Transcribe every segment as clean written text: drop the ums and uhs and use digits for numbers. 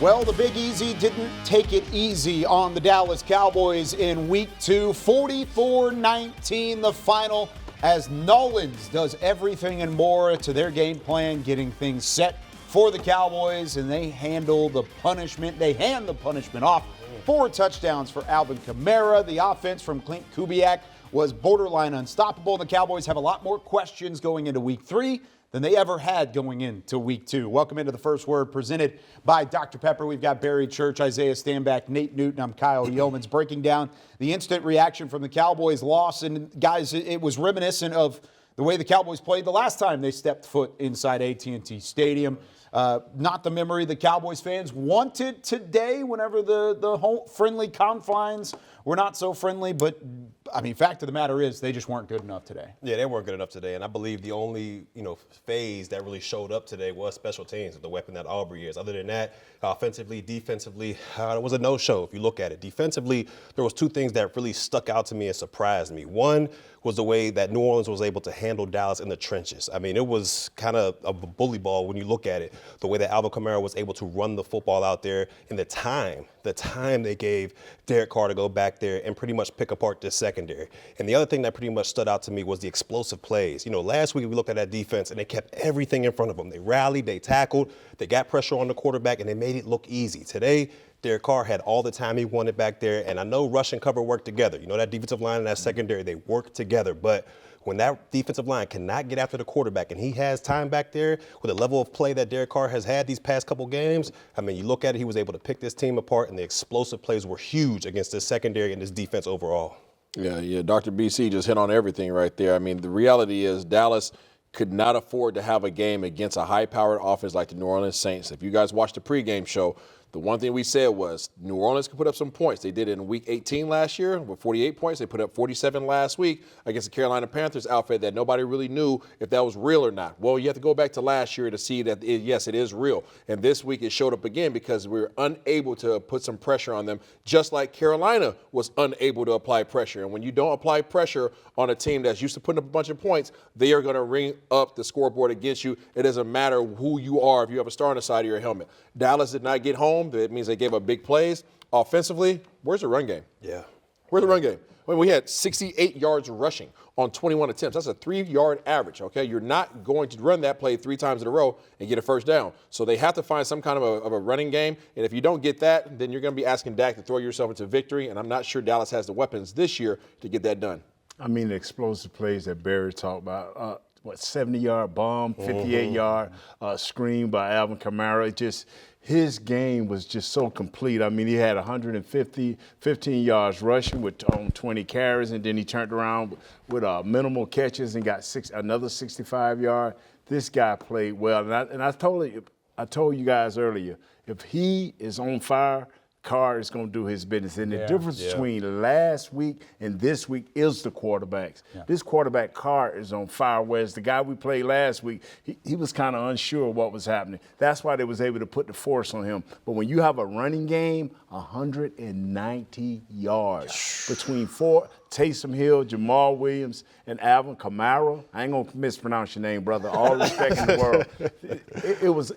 Well, the Big Easy didn't take it easy on the Dallas Cowboys in Week 2. 44-19 the final, as Nolans does everything and more to their game plan, getting things set for the Cowboys, and they handle the punishment. They hand the punishment off. 4 touchdowns for Alvin Kamara. The offense from Clint Kubiak was borderline unstoppable. The Cowboys have a lot more questions going into Week 3 than they ever had going into Week 2. Welcome into the First Word, presented by Dr. Pepper. We've got Barry Church, Isaiah Stanback, Nate Newton. I'm Kyle Yeomans, breaking down the instant reaction from the Cowboys' loss. And guys, it was reminiscent of the way the Cowboys played the last time they stepped foot inside AT&T Stadium. Not the memory the Cowboys fans wanted today, whenever the home friendly confines were not so friendly. But, I mean, fact of the matter is they just weren't good enough today. Yeah, they weren't good enough today. And I believe the only, phase that really showed up today was special teams, the weapon that Aubrey is. Other than that, offensively, defensively, it was a no-show if you look at it. Defensively, there was 2 things that really stuck out to me and surprised me. One was the way that New Orleans was able to handle Dallas in the trenches. I mean, it was kind of a bully ball when you look at it. The way that Alvin Kamara was able to run the football out there, and the time they gave Derek Carr to go back there and pretty much pick apart this secondary. And the other thing that pretty much stood out to me was the explosive plays. Last week we looked at that defense and they kept everything in front of them. They rallied, they tackled, they got pressure on the quarterback, and they made it look easy. Today, Derek Carr had all the time he wanted back there, and I know rush and cover work together. That defensive line and that secondary, they work together. But when that defensive line cannot get after the quarterback and he has time back there with the level of play that Derek Carr has had these past couple games, I mean, you look at it, he was able to pick this team apart, and the explosive plays were huge against this secondary and this defense overall. Yeah, Dr. BC just hit on everything right there. I mean, the reality is Dallas could not afford to have a game against a high-powered offense like the New Orleans Saints. If you guys watched the pregame show, the one thing we said was New Orleans could put up some points. They did it in Week 18 last year with 48 points. They put up 47 last week against the Carolina Panthers outfit that nobody really knew if that was real or not. Well, you have to go back to last year to see that, yes, it is real. And this week it showed up again because we were unable to put some pressure on them, just like Carolina was unable to apply pressure. And when you don't apply pressure on a team that's used to putting up a bunch of points, they are going to ring up the scoreboard against you. It doesn't matter who you are if you have a star on the side of your helmet. Dallas did not get home. That means they gave up big plays. Offensively, where's the run game? Yeah. Where's the run game? Well, we had 68 yards rushing on 21 attempts. That's a 3-yard average, okay? You're not going to run that play 3 times in a row and get a first down. So they have to find some kind of a running game. And if you don't get that, then you're going to be asking Dak to throw yourself into victory. And I'm not sure Dallas has the weapons this year to get that done. I mean, the explosive plays that Barry talked about, 70-yard bomb, 58-yard screen by Alvin Kamara. His game was just so complete. I mean, he had 15 yards rushing on 20 carries, and then he turned around with minimal catches and got another 65-yard. This guy played well, and I told you guys earlier, if he is on fire, Carr is going to do his business. And the difference between last week and this week is the quarterbacks. Yeah. This quarterback, Carr, is on fire, whereas the guy we played last week, he was kind of unsure of what was happening. That's why they was able to put the force on him. But when you have a running game, 190 yards between Taysom Hill, Jamal Williams, and Alvin Kamara. I ain't going to mispronounce your name, brother. All respect in the world.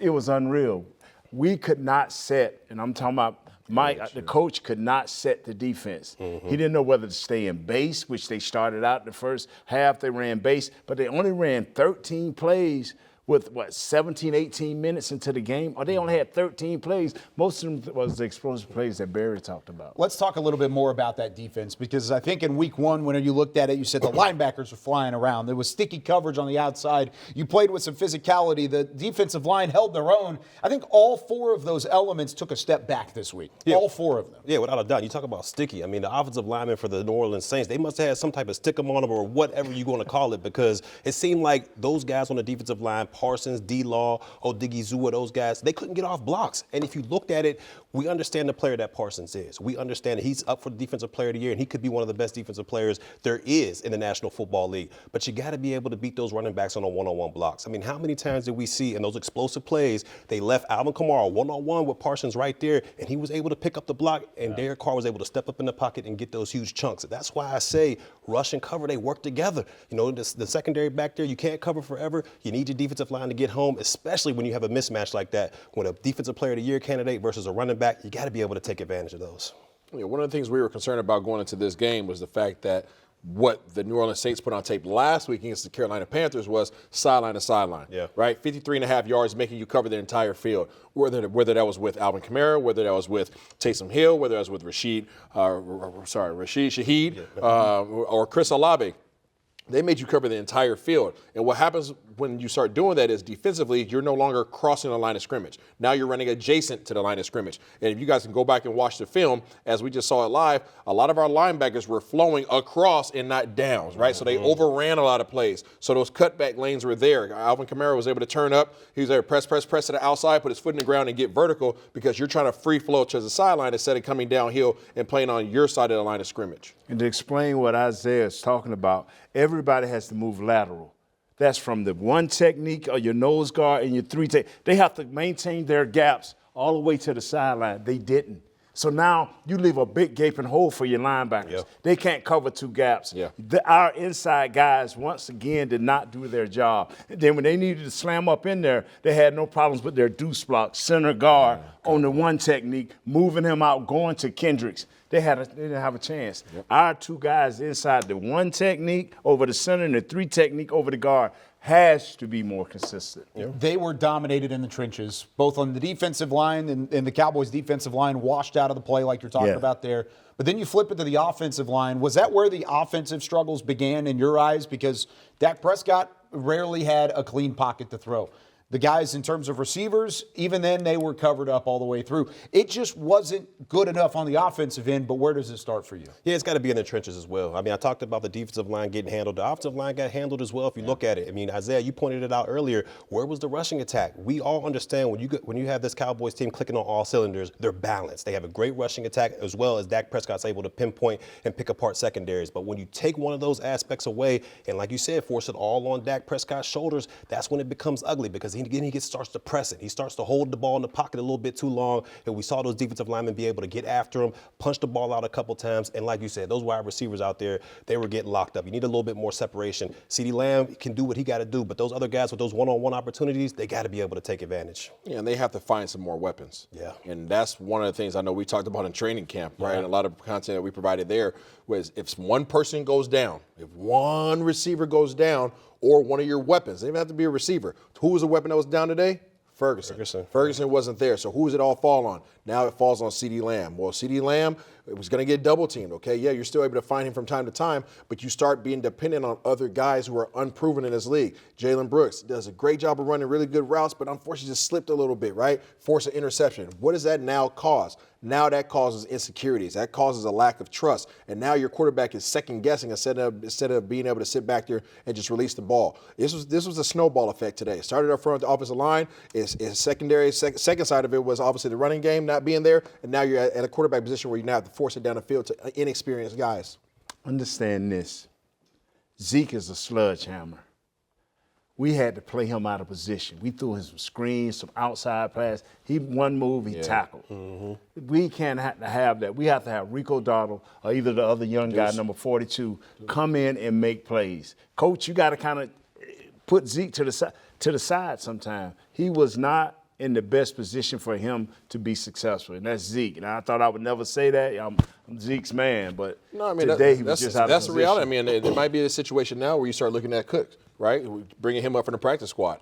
It was unreal. We could not set, and I'm talking about Mike, the coach could not set the defense. He didn't know whether to stay in base, which they started out the first half. They ran base, but they only ran 13 plays with, 17, 18 minutes into the game? Or they only had 13 plays. Most of them was the explosive plays that Barry talked about. Let's talk a little bit more about that defense, because I think in Week 1, when you looked at it, you said the linebackers were flying around. There was sticky coverage on the outside. You played with some physicality. The defensive line held their own. I think all 4 of those elements took a step back this week. Yeah. All 4 of them. Yeah, without a doubt. You talk about sticky. I mean, the offensive linemen for the New Orleans Saints, they must have had some type of stick 'em on them or whatever you're going to call it, because it seemed like those guys on the defensive line, Parsons, D-Law, Odigizua, those guys, they couldn't get off blocks. And if you looked at it, we understand the player that Parsons is. We understand that he's up for the Defensive Player of the Year, and he could be one of the best defensive players there is in the National Football League. But you got to be able to beat those running backs on a one-on-one blocks. I mean, how many times did we see in those explosive plays, they left Alvin Kamara one-on-one with Parsons right there, and he was able to pick up the block, and Derek Carr was able to step up in the pocket and get those huge chunks. That's why I say rush and cover, they work together. You know, the secondary back there, you can't cover forever. You need your defensive defensive line to get home, especially when you have a mismatch like that. When a defensive player of the year candidate versus a running back, you got to be able to take advantage of those. Yeah, one of the things we were concerned about going into this game was the fact that what the New Orleans Saints put on tape last week against the Carolina Panthers was sideline to sideline. Yeah. Right? 53.5 yards, making you cover the entire field. Whether that was with Alvin Kamara, whether that was with Taysom Hill, whether that was with Rashid Shaheed, or Chris Olave. They made you cover the entire field. And what happens when you start doing that is defensively, you're no longer crossing the line of scrimmage. Now you're running adjacent to the line of scrimmage. And if you guys can go back and watch the film, as we just saw it live, a lot of our linebackers were flowing across and not downs, right? So they overran a lot of plays. So those cutback lanes were there. Alvin Kamara was able to turn up. He was able to press to the outside, put his foot in the ground and get vertical because you're trying to free flow to the sideline instead of coming downhill and playing on your side of the line of scrimmage. And to explain what Isaiah is talking about, everybody has to move lateral. That's from the one technique or your nose guard and your three technique. They have to maintain their gaps all the way to the sideline. They didn't. So now you leave a big gaping hole for your linebackers. Yeah. They can't cover two gaps. Yeah. Our inside guys, once again, did not do their job. And then when they needed to slam up in there, they had no problems with their deuce block, center guard on the one technique, moving him out, going to Kendricks. They didn't have a chance. Yep. Our two guys inside the one technique over the center and the three technique over the guard has to be more consistent. Yep. They were dominated in the trenches, both on the defensive line and the Cowboys' defensive line washed out of the play like you're talking about there. But then you flip it to the offensive line. Was that where the offensive struggles began in your eyes? Because Dak Prescott rarely had a clean pocket to throw. The guys, in terms of receivers, even then they were covered up all the way through. It just wasn't good enough on the offensive end, but where does it start for you? Yeah, it's got to be in the trenches as well. I mean, I talked about the defensive line getting handled. The offensive line got handled as well if you look at it. I mean, Isaiah, you pointed it out earlier. Where was the rushing attack? We all understand when you have this Cowboys team clicking on all cylinders, they're balanced. They have a great rushing attack as well as Dak Prescott's able to pinpoint and pick apart secondaries. But when you take one of those aspects away and, like you said, force it all on Dak Prescott's shoulders, that's when it becomes ugly because he starts to press it. He starts to hold the ball in the pocket a little bit too long, and we saw those defensive linemen be able to get after him, punch the ball out a couple times, and like you said, those wide receivers out there, they were getting locked up. You need a little bit more separation. CeeDee Lamb can do what he got to do, but those other guys with those one-on-one opportunities, they got to be able to take advantage. Yeah, and they have to find some more weapons. Yeah. And that's one of the things I know we talked about in training camp, right? And a lot of content that we provided there was if one person goes down, if one receiver goes down, or one of your weapons, they even have to be a receiver. Who was the weapon that was down today? Ferguson wasn't there. So who does it all fall on? Now it falls on CeeDee Lamb. Well, CeeDee Lamb was going to get double teamed, okay? Yeah, you're still able to find him from time to time, but you start being dependent on other guys who are unproven in this league. Jalen Brooks does a great job of running really good routes, but unfortunately just slipped a little bit, right? Force an interception. What does that now cause? Now that causes insecurities. That causes a lack of trust. And now your quarterback is second-guessing instead of being able to sit back there and just release the ball. This was a snowball effect today. It started up front with the offensive line. It's secondary. Second side of it was obviously the running game not being there. And now you're at a quarterback position where you now have to force it down the field to inexperienced guys. Understand this. Zeke is a sledgehammer. We had to play him out of position. We threw him some screens, some outside pass. One move, he tackled. Mm-hmm. We can't have that. We have to have Rico Dowdle or either the other young guy, number 42, come in and make plays. Coach, you got to kind of put Zeke to the side sometime. He was not in the best position for him to be successful, and that's Zeke. And I thought I would never say that. I'm Zeke's man, but today he was just out of position. That's the reality. I mean, there might be a situation now where you start looking at Cook, right? Bringing him up from the practice squad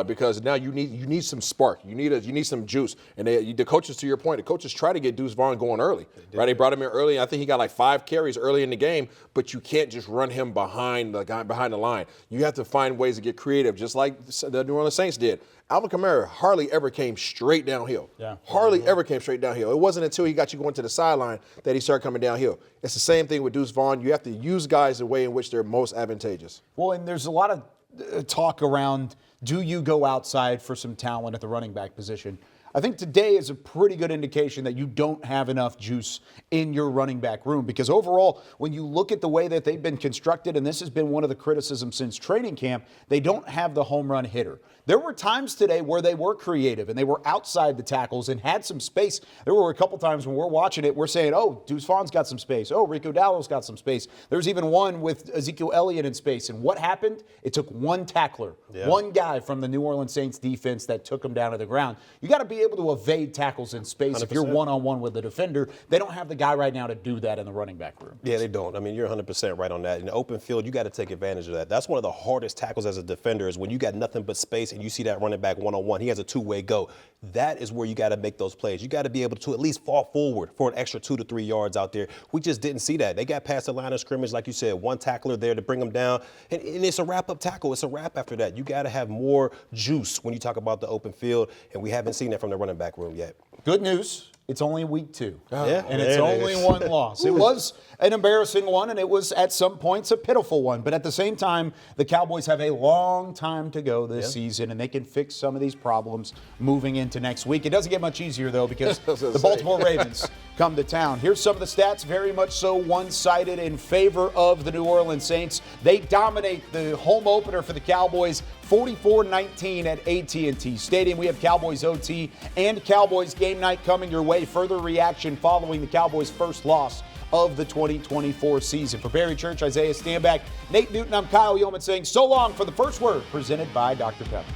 because now you need some spark. You need some juice. And the coaches, to your point, the coaches try to get Deuce Vaughn going early, right? They brought him in early. I think he got like 5 carries early in the game, but you can't just run him behind the guy behind the line. You have to find ways to get creative, just like the New Orleans Saints did. Alvin Kamara hardly ever came straight downhill. Yeah. Hardly ever came straight downhill. It wasn't until he got you going to the sideline that he started coming downhill. It's the same thing with Deuce Vaughn. You have to use guys the way in which they're most advantageous. Well, and there's a lot of talk around, do you go outside for some talent at the running back position? I think today is a pretty good indication that you don't have enough juice in your running back room, because overall, when you look at the way that they've been constructed, and this has been one of the criticisms since training camp, they don't have the home run hitter. There were times today where they were creative and they were outside the tackles and had some space. There were a couple times when we're watching it, we're saying, oh, Deuce Vaughn's got some space. Oh, Rico Dowdell's got some space. There's even one with Ezekiel Elliott in space. And what happened? It took one tackler, one guy from the New Orleans Saints defense that took him down to the ground. You got to be able to evade tackles in space 100%. If you're one-on-one with the defender. They don't have the guy right now to do that in the running back room. Yeah, they don't. I mean, you're 100% right on that. In the open field, you got to take advantage of that. That's one of the hardest tackles as a defender, is when you got nothing but space and you see that running back one-on-one. He has a two-way go. That is where you got to make those plays. You got to be able to at least fall forward for an extra 2 to 3 yards out there. We just didn't see that. They got past the line of scrimmage, like you said, one tackler there to bring them down, and it's a wrap-up tackle. It's a wrap after that. You got to have more juice when you talk about the open field, and we haven't seen that from the running back room yet. Good news. It's only week 2. Yeah, and it's only one loss. It was an embarrassing one, and it was at some points a pitiful one. But at the same time, the Cowboys have a long time to go this season, and they can fix some of these problems moving into next week. It doesn't get much easier, though, because the Baltimore Ravens come to town. Here's some of the stats, very much so one-sided in favor of the New Orleans Saints. They dominate the home opener for the Cowboys, 44-19 at AT&T Stadium. We have Cowboys OT and Cowboys game night coming your way. Further reaction following the Cowboys' first loss of the 2024 season. For Barry Church, Isaiah Stanback, Nate Newton, I'm Kyle Yeoman saying so long for the first word, presented by Dr. Pepper.